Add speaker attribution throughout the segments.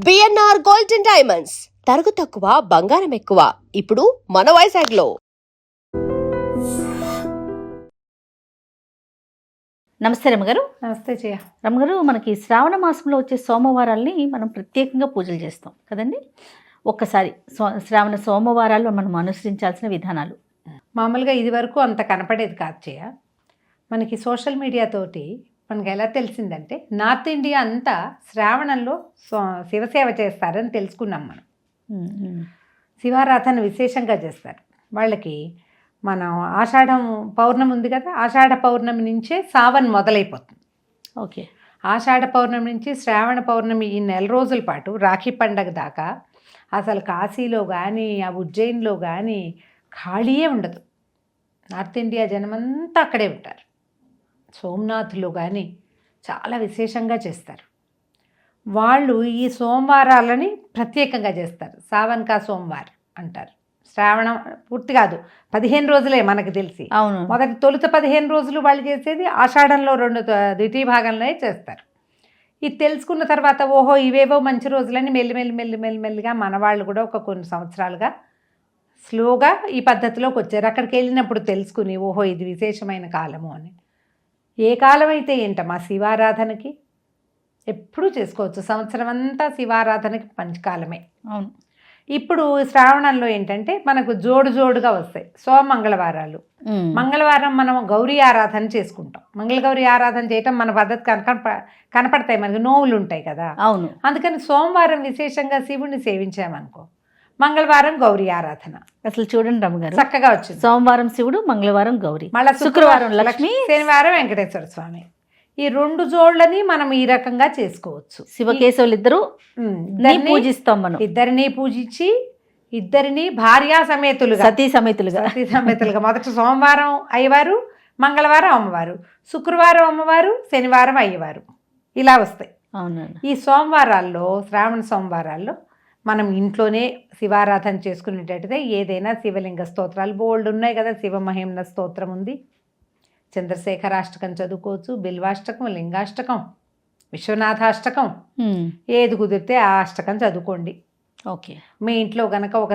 Speaker 1: BNR gold and diamonds తరుగు తక్కువ బంగారం ఎక్కువ ఇప్పుడు మన వైజాగ్లో.
Speaker 2: నమస్తే రమ్మగారు.
Speaker 3: నమస్తే జయ.
Speaker 2: రమ్మగారు, మనకి శ్రావణ మాసంలో వచ్చే సోమవారాల్ని మనం ప్రత్యేకంగా పూజలు చేస్తాం కదండి. ఒక్కసారి శ్రావణ సోమవారాల్లో మనం అనుసరించాల్సిన విధానాలు.
Speaker 3: మామూలుగా ఇది వరకు అంత కనపడేది కాదు జయ. మనకి సోషల్ మీడియా తోటి మనకి ఎలా తెలిసిందంటే నార్త్ ఇండియా అంతా శ్రావణంలో శివసేవ చేస్తారని తెలుసుకున్నాం మనం. శివారాధన విశేషంగా చేస్తారు. వాళ్ళకి మనం ఆషాఢం పౌర్ణమి ఉంది కదా, ఆషాఢ పౌర్ణమి నుంచే సావన్ మొదలైపోతుంది.
Speaker 2: ఓకే,
Speaker 3: ఆషాఢ పౌర్ణమి నుంచి శ్రావణ పౌర్ణమి ఈ నెల రోజుల పాటు రాఖీ పండగ దాకా అసలు కాశీలో కానీ ఆ ఉజ్జయిన్లో కానీ ఖాళీయే ఉండదు. నార్త్ ఇండియా జనమంతా అక్కడే ఉంటారు. సోమనాథ్లో కానీ చాలా విశేషంగా చేస్తారు. వాళ్ళు ఈ సోమవారాలని ప్రత్యేకంగా చేస్తారు. సావన్ కా సోమవారం అంటారు. శ్రావణం పూర్తి కాదు, 15 రోజులే మనకు తెలిసి.
Speaker 2: అవును,
Speaker 3: మొదటి తొలుత 15 రోజులు వాళ్ళు చేసేది ఆషాఢంలో 2 ద్వితీయ భాగంలోనే చేస్తారు. ఇది తెలుసుకున్న తర్వాత ఓహో ఇవేవో మంచి రోజులని మెల్లిమెల్లిగా మన వాళ్ళు కూడా కొన్ని సంవత్సరాలుగా స్లోగా ఈ పద్ధతిలోకి వచ్చారు. అక్కడికి వెళ్ళినప్పుడు తెలుసుకుని ఓహో ఇది విశేషమైన కాలము అని. ఏ కాలం అయితే ఏంటమ్మా, శివారాధనకి ఎప్పుడూ చేసుకోవచ్చు. సంవత్సరం అంతా శివారాధనకి పంచకాలమే.
Speaker 2: అవును.
Speaker 3: ఇప్పుడు శ్రావణంలో ఏంటంటే మనకు జోడుగా వస్తాయి మంగళవారాలు. మంగళవారం మనం గౌరీ ఆరాధన చేసుకుంటాం. మంగళగౌరి ఆరాధన చేయటం మన పద్ధతి కనపడతాయి, మనకి నోవులు ఉంటాయి కదా.
Speaker 2: అవును.
Speaker 3: అందుకని సోమవారం విశేషంగా శివుణ్ణి సేవించామనుకో, మంగళవారం గౌరీ ఆరాధన.
Speaker 2: అసలు చూడండి రమ్మగారు,
Speaker 3: చక్కగా వచ్చింది.
Speaker 2: సోమవారం శివుడు, మంగళవారం గౌరీ,
Speaker 3: మళ్ళీ
Speaker 2: శుక్రవారం లక్ష్మి,
Speaker 3: శనివారం వెంకటేశ్వర స్వామి. ఈ 2 జోళ్ళని మనం ఈ రకంగా చేసుకోవచ్చు.
Speaker 2: శివకేశవులు ఇద్దరు పూజిస్తాం మనం.
Speaker 3: ఇద్దరిని పూజించి ఇద్దరిని భార్యా సమేతులుగా
Speaker 2: సతీ సమేతులుగా
Speaker 3: మొదట సోమవారం అయ్యవారు, మంగళవారం అమ్మవారు, శుక్రవారం అమ్మవారు, శనివారం అయ్యవారు, ఇలా వస్తాయి.
Speaker 2: అవునండి.
Speaker 3: ఈ సోమవారాల్లో, శ్రావణ సోమవారాల్లో మనం ఇంట్లోనే శివారాధన చేసుకునేటట్టుగా ఏదైనా శివలింగ స్తోత్రాలు బోల్డ్ ఉన్నాయి కదా. శివమహిమ్న స్తోత్రం ఉంది, చంద్రశేఖరాష్టకం చదువుకోవచ్చు, బిల్వాష్టకం, లింగాష్టకం, విశ్వనాథాష్టకం, ఏది కుదిరితే ఆ అష్టకం చదువుకోండి.
Speaker 2: ఓకే.
Speaker 3: మీ ఇంట్లో కనుక ఒక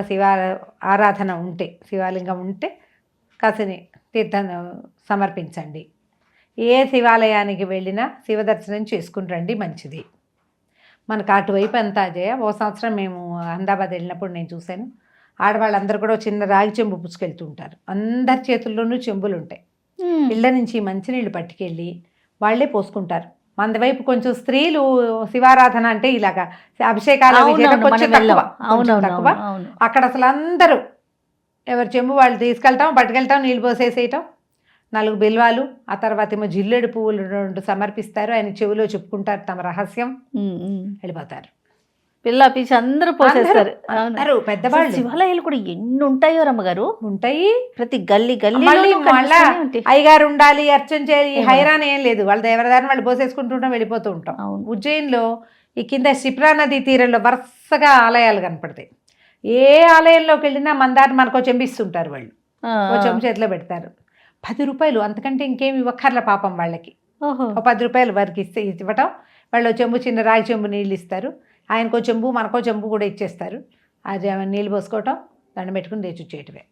Speaker 3: ఆరాధన ఉంటే, శివలింగం ఉంటే కాసిని తీర్థం సమర్పించండి. ఏ శివాలయానికి వెళ్ళినా శివ దర్శనం చేసుకుని రండి, మంచిది. మనకు అటువైపు అంతా జయ. ఓ సంవత్సరం మేము అహ్మదాబాద్ వెళ్ళినప్పుడు నేను చూశాను, ఆడవాళ్ళందరూ కూడా చిన్న రాగి చెంబు పుచ్చుకెళ్తుంటారు. అందరి చేతుల్లోనూ చెంబులు ఉంటాయి. ఇళ్ళ నుంచి మంచినీళ్ళు పట్టుకెళ్ళి వాళ్ళే పోసుకుంటారు. మన వైపు కొంచెం స్త్రీలు శివారాధన అంటే ఇలాగా అభిషేకాలు తక్కువ. అక్కడ అసలు అందరూ ఎవరి చెంబు వాళ్ళు తీసుకెళ్తాం, పట్టుకెళ్తాం, నీళ్ళు పోసేసేయటం, 4 బిల్వాలు, ఆ తర్వాత ఏమో జిల్లేడు పువ్వులు 2 సమర్పిస్తారు. ఆయన చెవిలో చెప్పుకుంటారు తమ రహస్యం, వెళ్ళిపోతారు.
Speaker 2: పిల్ల పీచి అందరూ పోసేస్తారు.
Speaker 3: పెద్దవాళ్ళు.
Speaker 2: శివాలయాలు కూడా ఎన్ని ఉంటాయో రమ్మగారు.
Speaker 3: ఉంటాయి,
Speaker 2: ప్రతి గల్లీ
Speaker 3: మళ్ళా అయ్యగారు ఉండాలి, అర్చన చేయాలి, హైరాన్ ఏం లేదు. వాళ్ళ దేవరదారిని వాళ్ళు పోసేసుకుంటుంటాం, వెళ్ళిపోతూ ఉంటాం. ఉజ్జయిన్లో ఈ కింద క్షిప్రా నదీ తీరంలో వరుసగా ఆలయాలు కనపడతాయి. ఏ ఆలయంలోకి వెళ్ళినా మందారిని మనకో చెంపిస్తుంటారు. వాళ్ళు ఓ చెంపు చేతిలో పెడతారు. 10 రూపాయలు, అంతకంటే ఇంకేమి ఇవ్వక్కర్ల పాపం వాళ్ళకి. ఓ 10 రూపాయలు వారికి ఇవ్వటం. వాళ్ళు చెంబు, చిన్న రాగి చెంబు నీళ్ళు ఇస్తారు. ఆయనకో చెంబు, మనకో చెంబు కూడా ఇచ్చేస్తారు. అది నీళ్ళు పోసుకోవటం, దండం పెట్టుకుని తెచ్చుచ్చేయటమే.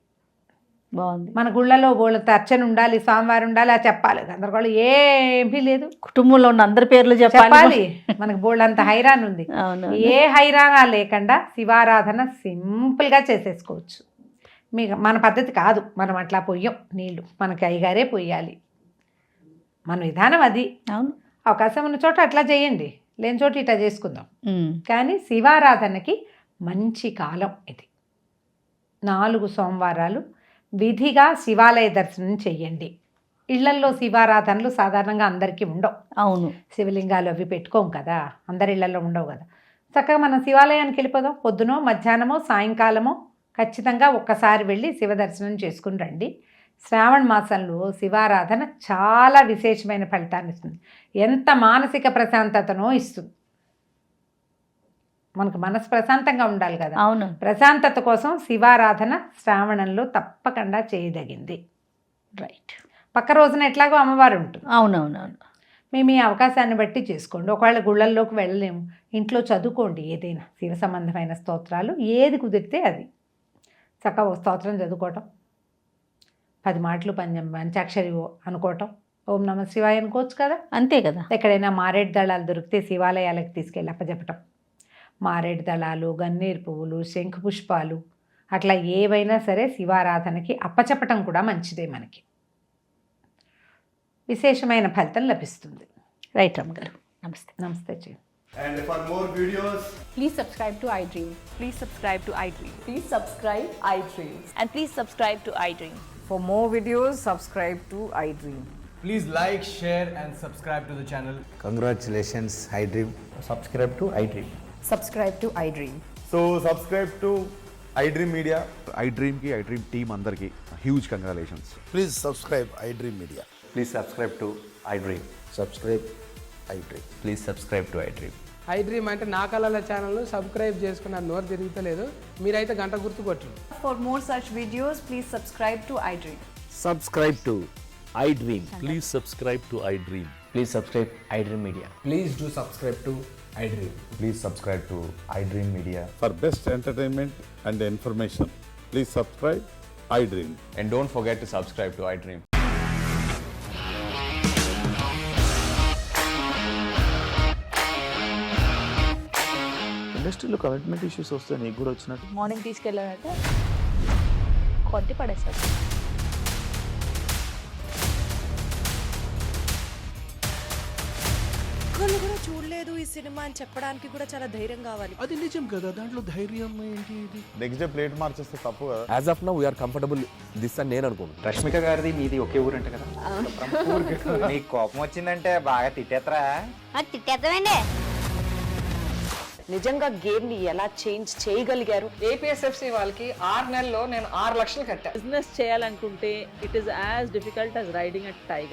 Speaker 2: బాగుంది.
Speaker 3: మన గుళ్ళలో బోళ్ళంత అర్చన ఉండాలి, స్వామివారు ఉండాలి, అది చెప్పాలి. అందరికీ ఏమీ లేదు.
Speaker 2: కుటుంబంలో ఉన్న అందరి పేర్లు
Speaker 3: చెప్పాలి. మనకు బోళ్ళంత హైరాన్ ఉంది. ఏ హైరానా లేకుండా శివారాధన సింపుల్గా చేసేసుకోవచ్చు. మీకు మన పద్ధతి కాదు, మనం అట్లా పొయ్యం నీళ్ళు, మనకి అయ్యగారే పొయ్యాలి. మన విధానం అది.
Speaker 2: అవును.
Speaker 3: అవకాశం ఉన్న చోట అట్లా చేయండి, లేని చోట ఇట్లా చేసుకుందాం. కానీ శివారాధనకి మంచి కాలం ఇది. 4 సోమవారాలు విధిగా శివాలయ దర్శనం చెయ్యండి. ఇళ్లల్లో శివారాధనలు సాధారణంగా అందరికీ ఉండవు.
Speaker 2: అవును.
Speaker 3: శివలింగాలు అవి పెట్టుకోం కదా, అందరి ఇళ్లలో ఉండవు కదా. చక్కగా మనం శివాలయానికి వెళ్ళిపోదాం. పొద్దునో, మధ్యాహ్నమో, సాయంకాలమో ఖచ్చితంగా ఒక్కసారి వెళ్ళి శివ దర్శనం చేసుకుని రండి. శ్రావణ మాసంలో శివారాధన చాలా విశేషమైన ఫలితాన్ని ఇస్తుంది. ఎంత మానసిక ప్రశాంతతనో ఇస్తుంది. మనకు మనసు ప్రశాంతంగా ఉండాలి కదా.
Speaker 2: అవును.
Speaker 3: ప్రశాంతత కోసం శివారాధన శ్రావణంలో తప్పకుండా చేయదగింది.
Speaker 2: రైట్.
Speaker 3: పక్క రోజున ఎట్లాగో అమ్మవారు ఉంటుంది.
Speaker 2: అవునవునవును.
Speaker 3: మీ అవకాశాన్ని బట్టి చేసుకోండి. ఒకవేళ గుళ్ళల్లోకి వెళ్ళలేము, ఇంట్లో చదువుకోండి ఏదైనా శివ సంబంధమైన స్తోత్రాలు, ఏది కుదిరితే అది చక్కగా ఒక స్తోత్రం చదువుకోవటం, 10 మాటలు పంచాక్షరి అనుకోవటం, ఓం నమ శివాయ అనుకోవచ్చు కదా.
Speaker 2: అంతే కదా.
Speaker 3: ఎక్కడైనా మారేడు దళాలు దొరికితే శివాలయాలకు తీసుకెళ్ళి అప్పచెప్పటం, మారేడు దళాలు, గన్నేరు పువ్వులు, శంఖు పుష్పాలు, అట్లా ఏవైనా సరే శివారాధనకి అప్పచెప్పటం కూడా మంచిదే, మనకి విశేషమైన ఫలితం లభిస్తుంది.
Speaker 2: రైట్ రమ్మగారు, నమస్తే.
Speaker 3: నమస్తే G.
Speaker 4: And for more videos,
Speaker 5: Please subscribe to iDream.
Speaker 6: Please subscribe to iDream.
Speaker 5: Please subscribe iDream.
Speaker 6: And please subscribe to iDream.
Speaker 5: For more videos, subscribe to iDream.
Speaker 4: please like, share and subscribe to the channel.
Speaker 7: Congratulations, iDream.
Speaker 8: subscribe to iDream.
Speaker 5: Subscribe to iDream.
Speaker 4: So subscribe to iDream Media.
Speaker 9: iDream ki iDream team అందరికి huge congratulations.
Speaker 7: Please subscribe iDream Media.
Speaker 8: Please subscribe to iDream.
Speaker 7: Subscribe iDream.
Speaker 8: Please subscribe to iDream.
Speaker 10: iDream అంటే నా కళల channel subscribe చేసుకున్న నోరు తిరుగుతలేదు, మీరైతే గంట గుర్తు కొట్టండి.
Speaker 6: For more such videos, please subscribe to iDream.
Speaker 11: Subscribe to iDream. Please subscribe to iDream.
Speaker 8: Please subscribe iDream Media.
Speaker 4: Please do subscribe to iDream.
Speaker 8: Please subscribe to iDream Media.
Speaker 9: For best entertainment and information, please subscribe iDream.
Speaker 8: And don't forget to subscribe to iDream.
Speaker 11: ఇండస్ట్రీలో commitment issues వస్తే నీకు కూడా వచ్చినట్టు
Speaker 6: morning తీసుకెళ్ళాలంటే కొట్టి పడేస్తారు.
Speaker 12: ఒక్కళ్ళు కూడా చూడలేదు ఈ సినిమా అని చెప్పడానికి కూడా చాలా ధైర్యం కావాలి.
Speaker 11: అది నిజం కదా, దాంట్లో ధైర్యం ఏంటి? ఇది
Speaker 9: నెక్స్ట్ డే ప్లేట్ మార్చేస్తే తప్పు కదా.
Speaker 11: As of now we are comfortable this అని నేను అనుకుంటున్నాను.
Speaker 8: రష్మిక గారిది మీది ఒకే ఊరు అంట కదా.
Speaker 7: నీకు కోపం వచ్చిందంటే బాగా తిట్టేత్తరా?
Speaker 6: తిట్టేద్దామండి.
Speaker 12: నిజంగా గేమ్ ని ఎలా చేంజ్ చేయగలిగారు?
Speaker 10: ఏపీఎస్ఎఫ్సి వాళ్ళకి 6 నెలల్లో నేను 6 లక్షలు కట్టా.
Speaker 5: బిజినెస్ చేయాలనుకుంటే it is as difficult as riding a tiger.